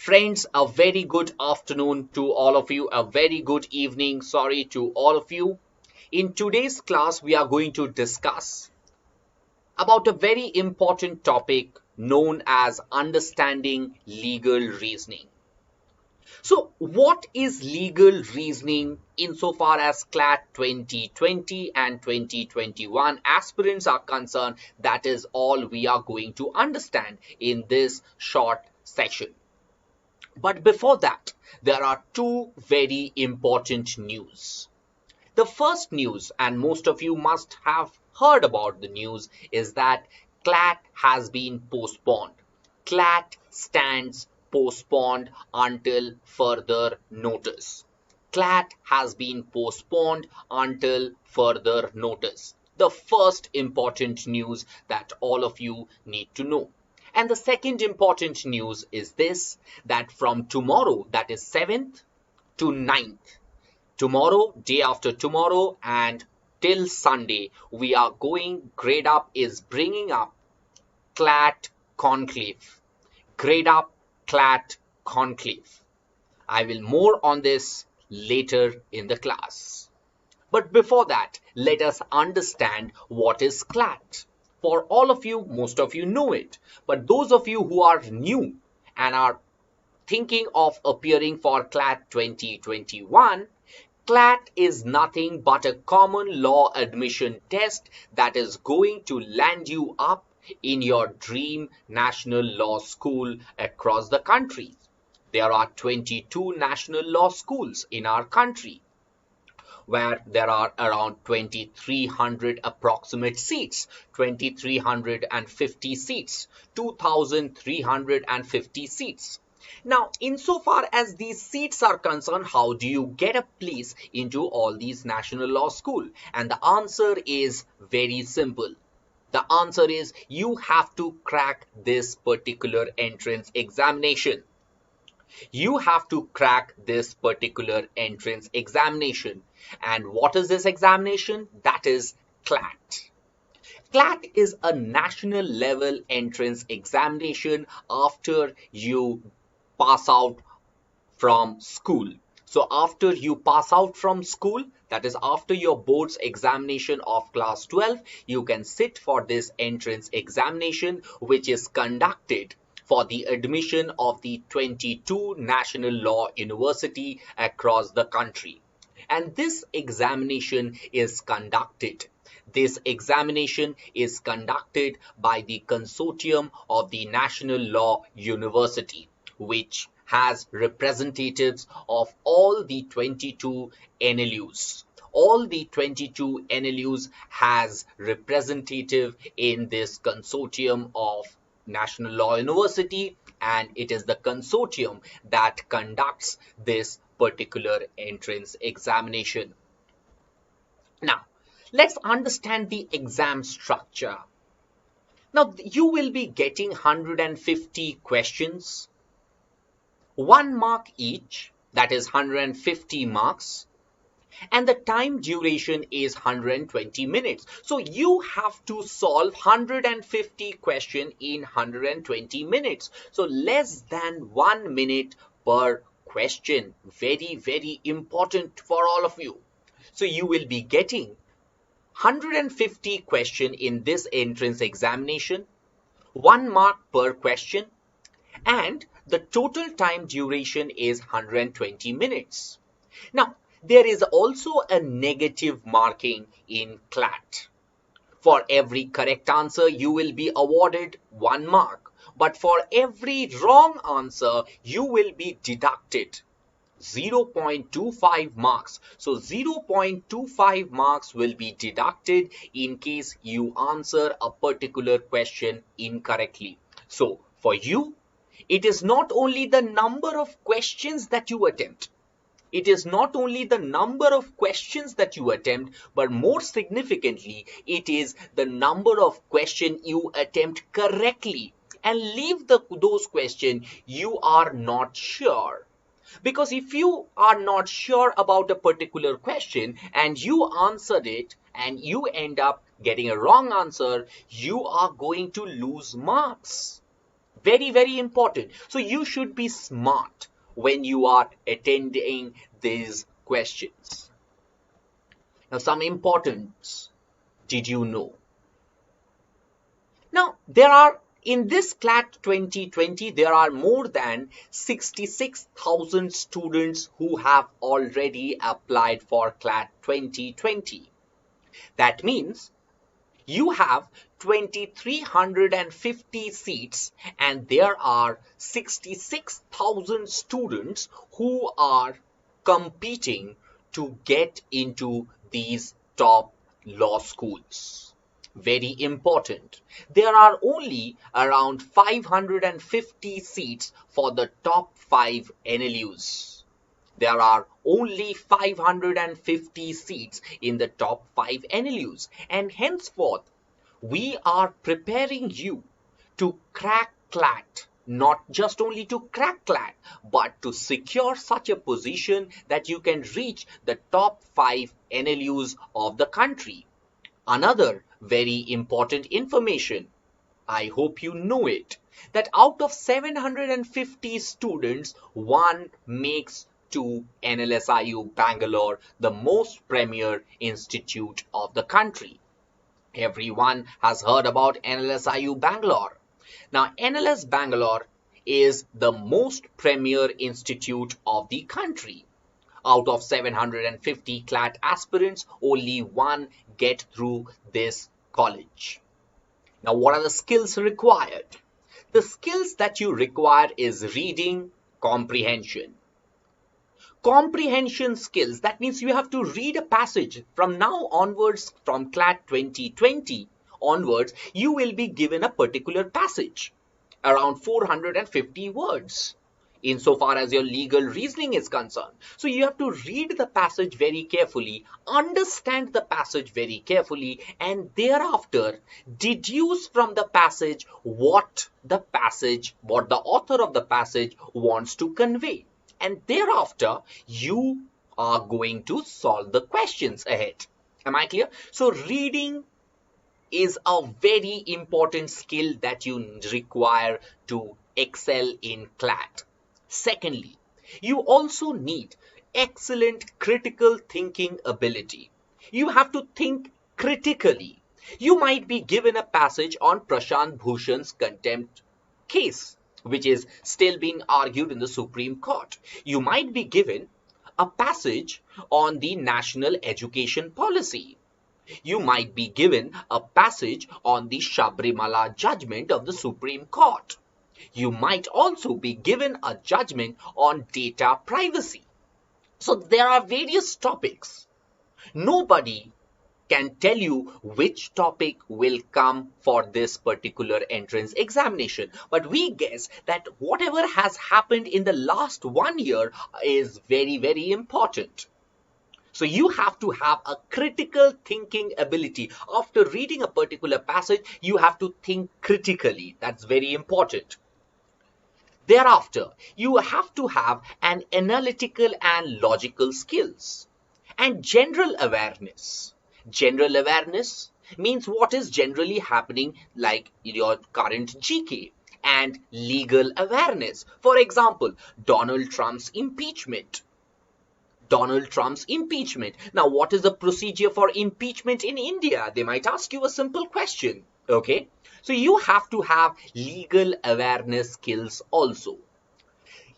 Friends, a very good afternoon to all of you, a very good evening, sorry, to all of you. In today's class, we are going to discuss about a very important topic known as understanding legal reasoning. So, what is legal reasoning insofar as CLAT 2020 and 2021 aspirants are concerned? That is all we are going to understand in this short session. But before that, there are two very important news. The first news, and most of you must have heard about the news, is that CLAT has been postponed. CLAT stands postponed until further notice. CLAT has been postponed until further notice. The first important news that all of you need to know. And the second important news is this, that from tomorrow, that is 7th to 9th, tomorrow, day after tomorrow, and till Sunday, Gradeup is bringing up CLAT Conclave. Gradeup CLAT Conclave. I will more on this later in the class. But before that, let us understand what is CLAT. For all of you, most of you know it. But those of you who are new and are thinking of appearing for CLAT 2021, CLAT is nothing but a common law admission test that is going to land you up in your dream national law school across the country. There are 22 national law schools in our country, where there are around 2,300 approximate seats, 2,350 seats, 2,350 seats. Now, insofar as these seats are concerned, how do you get a place into all these national law school? And the answer is very simple. The answer is you have to crack this particular entrance examination. You have to crack this particular entrance examination. And what is this examination? That is CLAT. CLAT is a national level entrance examination after you pass out from school. So after you pass out from school, that is after your board's examination of class 12, you can sit for this entrance examination, which is conducted for the admission of the 22 national law university across the country. And this examination is conducted. This examination is conducted by the consortium of the National Law University, which has representatives of all the 22 NLUs. All the 22 NLUs has representative in this consortium of National Law University, and it is the consortium that conducts this particular entrance examination. Now, let's understand the exam structure. Now, you will be getting 150 questions, 1 mark each, that is 150 marks. And the time duration is 120 minutes. So you have to solve 150 questions in 120 minutes. So less than 1 minute per question. Very, very important for all of you. So you will be getting 150 questions in this entrance examination, 1 mark per question, and the total time duration is 120 minutes. Now, there is also a negative marking in CLAT. For every correct answer, you will be awarded 1 mark. But for every wrong answer, you will be deducted 0.25 marks. So 0.25 marks will be deducted in case you answer a particular question incorrectly. So for you, it is not only the number of questions that you attempt. It is not only the number of questions that you attempt, but more significantly, it is the number of questions you attempt correctly and leave those questions you are not sure. Because if you are not sure about a particular question and you answered it and you end up getting a wrong answer, you are going to lose marks. Very, very important. So you should be smart when you are attending these questions. Now, some importance did you know? Now, there are in this CLAT 2020, there are more than 66,000 students who have already applied for CLAT 2020. That means you have 2,350 seats and there are 66,000 students who are competing to get into these top law schools. Very important. There are only around 550 seats for the top 5 NLUs. There are only 550 seats in the top 5 NLUs, and henceforth, we are preparing you to crack CLAT, not just only to crack CLAT, but to secure such a position that you can reach the top 5 NLUs of the country. Another very important information, I hope you know it, that out of 750 students, one makes to NLSIU Bangalore, the most premier institute of the country. Everyone has heard about NLSIU Bangalore. Now, NLS Bangalore is the most premier institute of the country. Out of 750 CLAT aspirants, only one get through this college. Now, what are the skills required? The skills that you require is reading comprehension. Comprehension skills, that means you have to read a passage. From now onwards, from CLAT 2020 onwards, you will be given a particular passage, around 450 words, insofar as your legal reasoning is concerned. So you have to read the passage very carefully, understand the passage very carefully, and thereafter deduce from the passage what the author of the passage wants to convey. And thereafter, you are going to solve the questions ahead. Am I clear? So reading is a very important skill that you require to excel in CLAT. Secondly, you also need excellent critical thinking ability. You have to think critically. You might be given a passage on Prashant Bhushan's contempt case, which is still being argued in the Supreme Court. You might be given a passage on the national education policy. You might be given a passage on the Sabrimala judgment of the Supreme Court. You might also be given a judgment on data privacy. So there are various topics. Nobody can tell you which topic will come for this particular entrance examination. But we guess that whatever has happened in the last 1 year is very, very important. So you have to have a critical thinking ability. After reading a particular passage, you have to think critically. That's very important. Thereafter, you have to have an analytical and logical skills and general awareness. General awareness means what is generally happening, like your current GK, and legal awareness. For example, Donald Trump's impeachment. Donald Trump's impeachment. Now, what is the procedure for impeachment in India? They might ask you a simple question. Okay? So you have to have legal awareness skills also.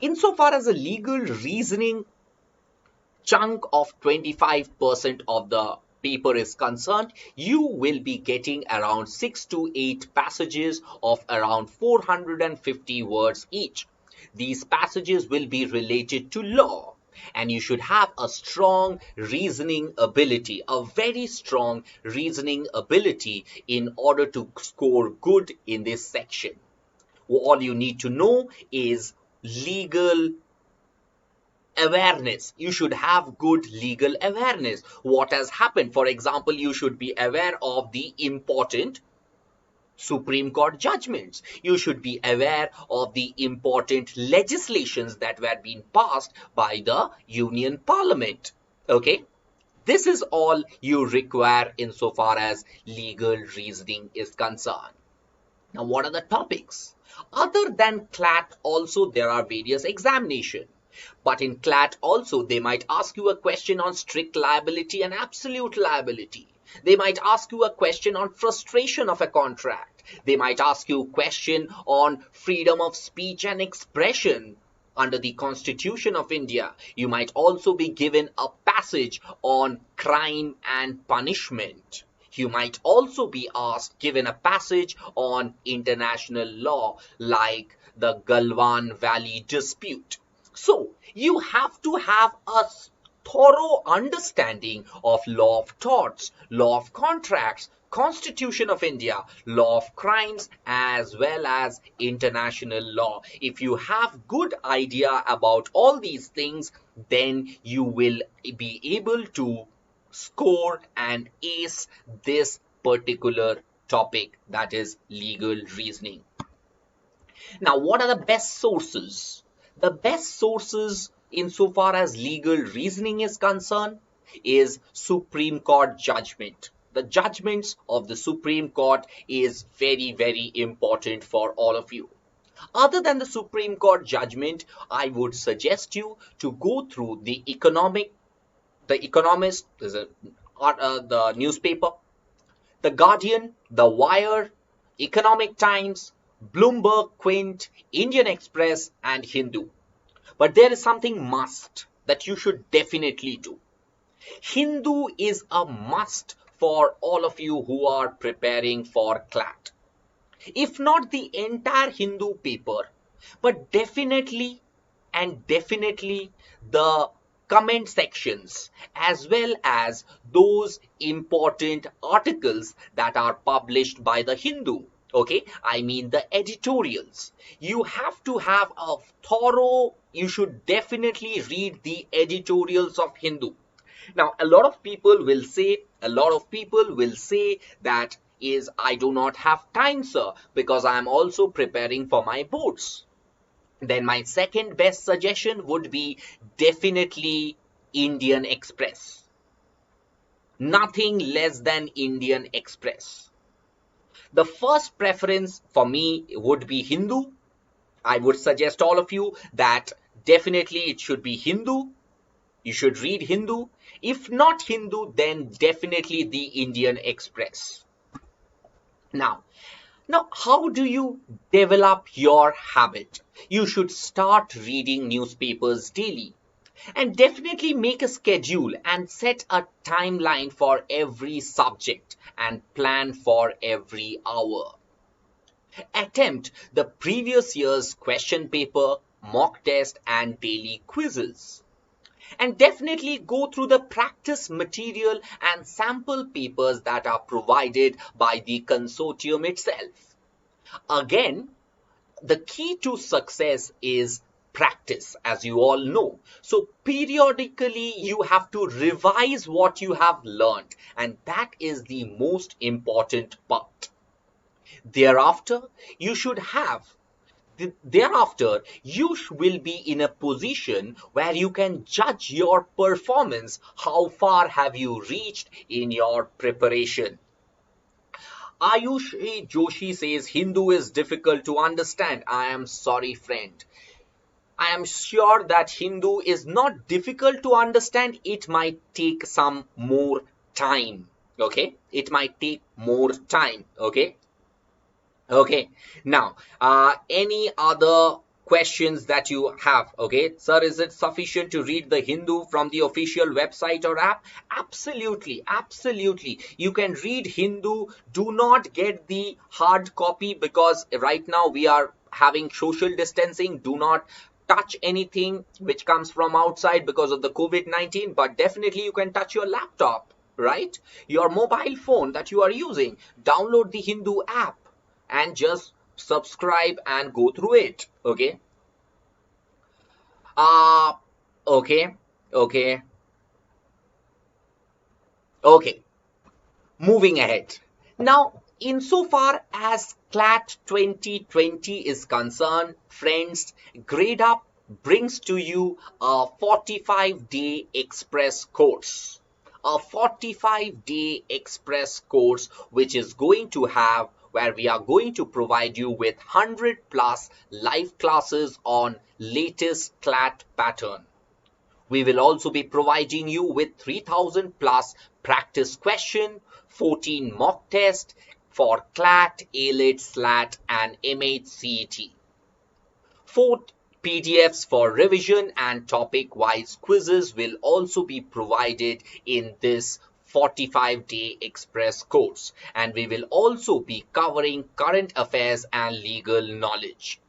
Insofar as a legal reasoning chunk of 25% of the paper is concerned, you will be getting around 6 to 8 passages of around 450 words each. These passages will be related to law, and you should have a strong reasoning ability, a very strong reasoning ability in order to score good in this section. All you need to know is legal awareness. You should have good legal awareness. What has happened? For example, you should be aware of the important Supreme Court judgments. You should be aware of the important legislations that were being passed by the Union Parliament. Okay? This is all you require insofar as legal reasoning is concerned. Now, what are the topics? Other than CLAT also there are various examinations. But in CLAT also they might ask you a question on strict liability and absolute liability. They might ask you a question on frustration of a contract. They might ask you a question on freedom of speech and expression under the Constitution of India. You might also be given a passage on crime and punishment. You might also be given a passage on international law like the Galwan Valley dispute. So you have to have a thorough understanding of law of torts, law of contracts, Constitution of India, law of crimes, as well as international law. If you have good idea about all these things, then you will be able to score and ace this particular topic, that is legal reasoning. Now, what are the best sources? The best sources insofar as legal reasoning is concerned is Supreme Court judgment. The judgments of the Supreme Court is very, very important for all of you. Other than the Supreme Court judgment, I would suggest you to go through the Economist, the newspaper, the Guardian, the Wire, Economic Times, Bloomberg, Quint, Indian Express, and Hindu. But there is something must that you should definitely do. Hindu is a must for all of you who are preparing for CLAT. If not the entire Hindu paper, but definitely the comment sections as well as those important articles that are published by the Hindu. Okay, I mean the editorials. You have to have a thorough, you should definitely read the editorials of Hindu. Now, a lot of people will say that I do not have time, sir, because I am also preparing for my boards. Then my second best suggestion would be definitely Indian Express. Nothing less than Indian Express. The first preference for me would be Hindu. I would suggest all of you that definitely it should be Hindu. You should read Hindu. If not Hindu, then definitely the Indian Express. Now, how do you develop your habit? You should start reading newspapers daily. And definitely make a schedule and set a timeline for every subject and plan for every hour. Attempt the previous year's question paper, mock test, and daily quizzes. And definitely go through the practice material and sample papers that are provided by the consortium itself. Again, the key to success is practice, as you all know. So periodically you have to revise what you have learned, and that is the most important part. Thereafter you will be in a position where you can judge your performance. How far have you reached in your preparation? Ayush Joshi says Hindu is difficult to understand. I am sorry, friend. I am sure that Hindu is not difficult to understand. It might take some more time. Okay, it might take more time. Okay. Now, any other questions that you have? Okay, sir, is it sufficient to read the Hindu from the official website or app? Absolutely. You can read Hindu. Do not get the hard copy because right now we are having social distancing. Do not touch anything which comes from outside because of the COVID-19, but definitely you can touch your laptop, right? Your mobile phone that you are using. Download the Hindu app and just subscribe and go through it. Okay. Okay. Moving ahead. Now, insofar as CLAT 2020 is concerned, friends, Gradeup brings to you a 45-day express course. A 45-day express course which is going to have where we are going to provide you with 100 plus live classes on latest CLAT pattern. We will also be providing you with 3000 plus practice question, 14 mock tests for CLAT, ALET, SLAT and MHCET. 4 PDFs for revision and topic-wise quizzes will also be provided in this 45-day express course, and we will also be covering current affairs and legal knowledge.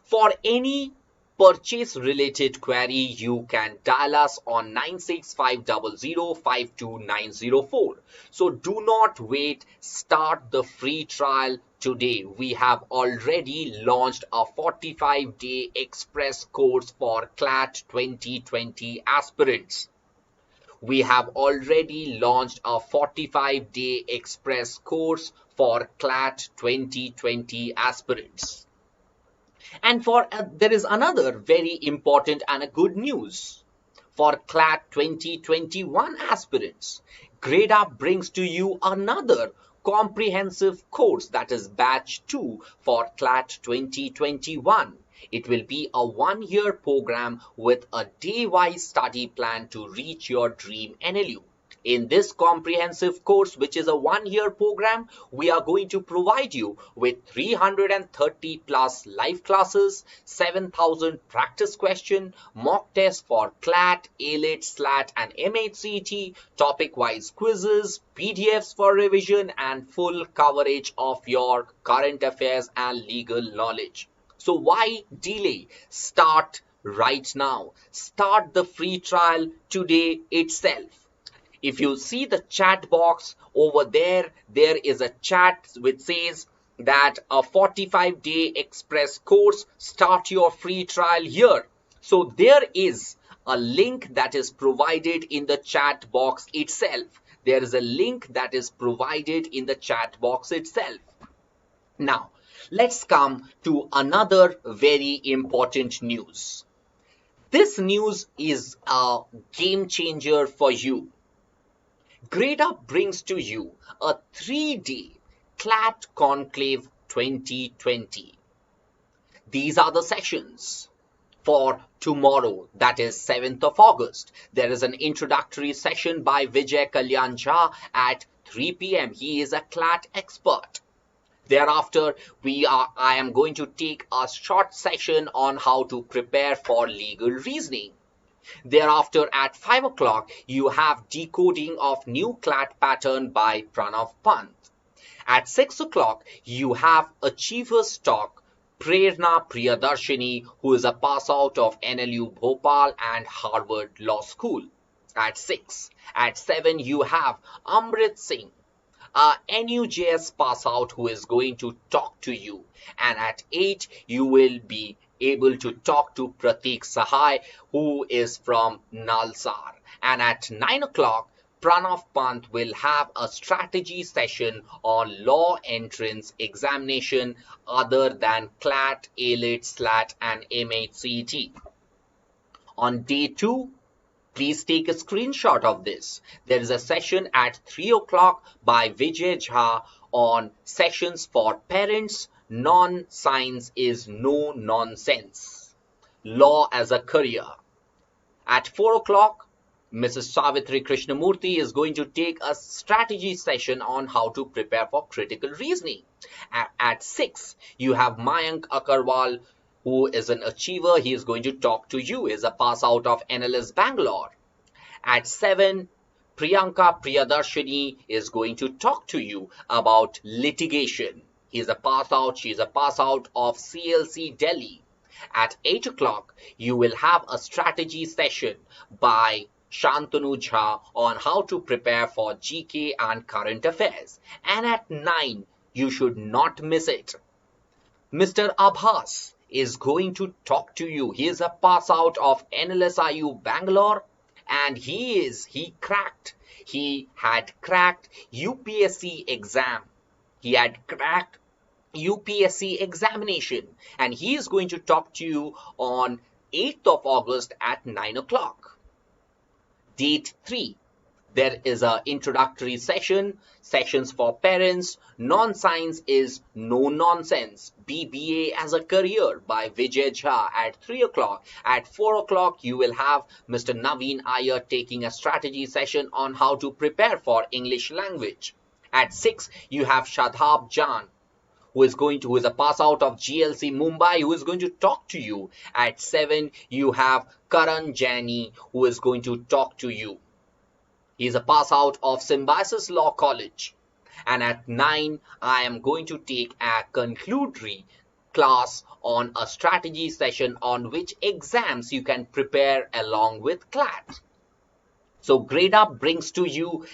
For any purchase related query, you can dial us on 96500 So do not wait, start the free trial today. We have already launched a 45-day express course for CLAT 2020 aspirants. We have already launched a 45-day express course for CLAT 2020 aspirants. And there is another very important and a good news. For CLAT 2021 aspirants, Gradeup brings to you another comprehensive course, that is batch 2 for CLAT 2021. It will be a one-year program with a day-wise study plan to reach your dream NLU. In this comprehensive course, which is a one-year program, we are going to provide you with 330 plus live classes, 7000 practice question, mock tests for CLAT, ALET, SLAT and MHCET, topic-wise quizzes, PDFs for revision and full coverage of your current affairs and legal knowledge. So why delay? Start right now. Start the free trial today itself. If you see the chat box over there, there is a chat which says that a 45-day express course, start your free trial here. So there is a link that is provided in the chat box itself. There is a link that is provided in the chat box itself. Now, let's come to another very important news. This news is a game changer for you. Gradeup brings to you a 3-day CLAT Conclave 2020. These are the sessions. For tomorrow, that is 7th of August, there is an introductory session by Vijay Kalyan Jha at 3 p.m. He is a CLAT expert. Thereafter, I am going to take a short session on how to prepare for legal reasoning. Thereafter, at 5 o'clock, you have decoding of new CLAT pattern by Pranav Pant. At 6 o'clock, you have Achievers Talk, Prerna Priyadarshini, who is a pass out of NLU Bhopal and Harvard Law School. At 6. At 7, you have Amrit Singh, a NUJS pass out, who is going to talk to you. And at 8, you will be able to talk to Pratik Sahai, who is from Nalsar. And at 9 o'clock, Pranav Pant will have a strategy session on law entrance examination other than CLAT, ALET, SLAT and MHCET. On day 2, please take a screenshot of this. There is a session at 3 o'clock by Vijay Jha on sessions for parents. Non-science is no nonsense. Law as a career. At 4 o'clock, Mrs. Savitri Krishnamurthy is going to take a strategy session on how to prepare for critical reasoning. At 6, you have Mayank Akarwal, who is an achiever. He is going to talk to you. He is a pass out of NLS Bangalore. At 7, Priyanka Priyadarshini is going to talk to you about litigation. He is a pass out. She is a pass out of CLC Delhi. At 8 o'clock, you will have a strategy session by Shantanu Jha on how to prepare for GK and current affairs. And at 9, you should not miss it. Mr. Abhas is going to talk to you. He is a pass out of NLSIU Bangalore, and he had cracked UPSC exam. He had cracked UPSC examination, and he is going to talk to you on 8th of August at 9 o'clock. Date 3, There is a introductory session, sessions for parents. Non-science is no nonsense. BBA as a career by BYJU'S at 3 o'clock. At 4 o'clock, you will have Mr. Naveen Iyer taking a strategy session on how to prepare for English language. At 6, you have Shadab Jan, who is a pass out of GLC Mumbai, who is going to talk to you. At 7, you have Karan Jani, who is going to talk to you. He is a pass out of Symbiosis Law College. And at 9, I am going to take a conclusory class on a strategy session on which exams you can prepare along with CLAT. So Gradeup brings to you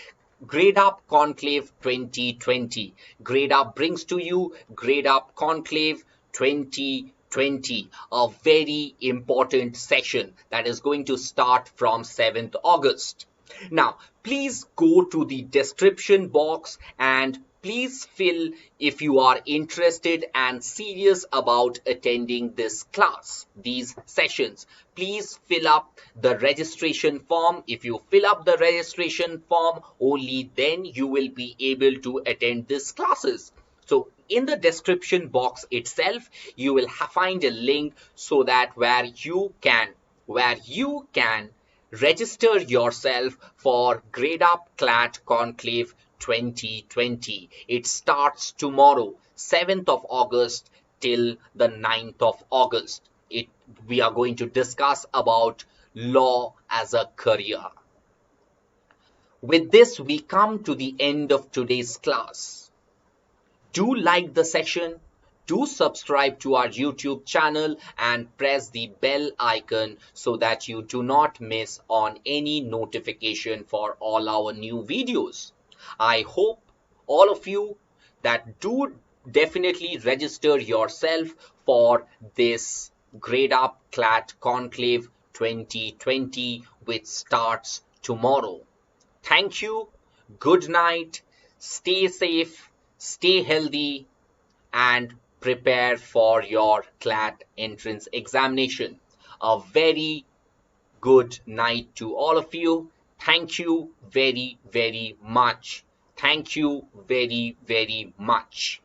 Gradeup Conclave 2020. Gradeup brings to you Gradeup Conclave 2020, a very important session that is going to start from 7th August. Now, please go to the description box and please fill if you are interested and serious about attending this class, these sessions. Please fill up the registration form. If you fill up the registration form, only then you will be able to attend these classes. So in the description box itself, you will find a link so that where you can register yourself for Gradeup CLAT Conclave 2020. It starts tomorrow, 7th of August till the 9th of August. We are going to discuss about law as a career. With this, we come to the end of today's class. Do like the session. Do subscribe to our YouTube channel and press the bell icon so that you do not miss on any notification for all our new videos. I hope all of you that do definitely register yourself for this Gradeup CLAT Conclave 2020, which starts tomorrow. Thank you. Good night. Stay safe, stay healthy, and prepare for your CLAT entrance examination. A very good night to all of you. Thank you very, very much. Thank you very, very much.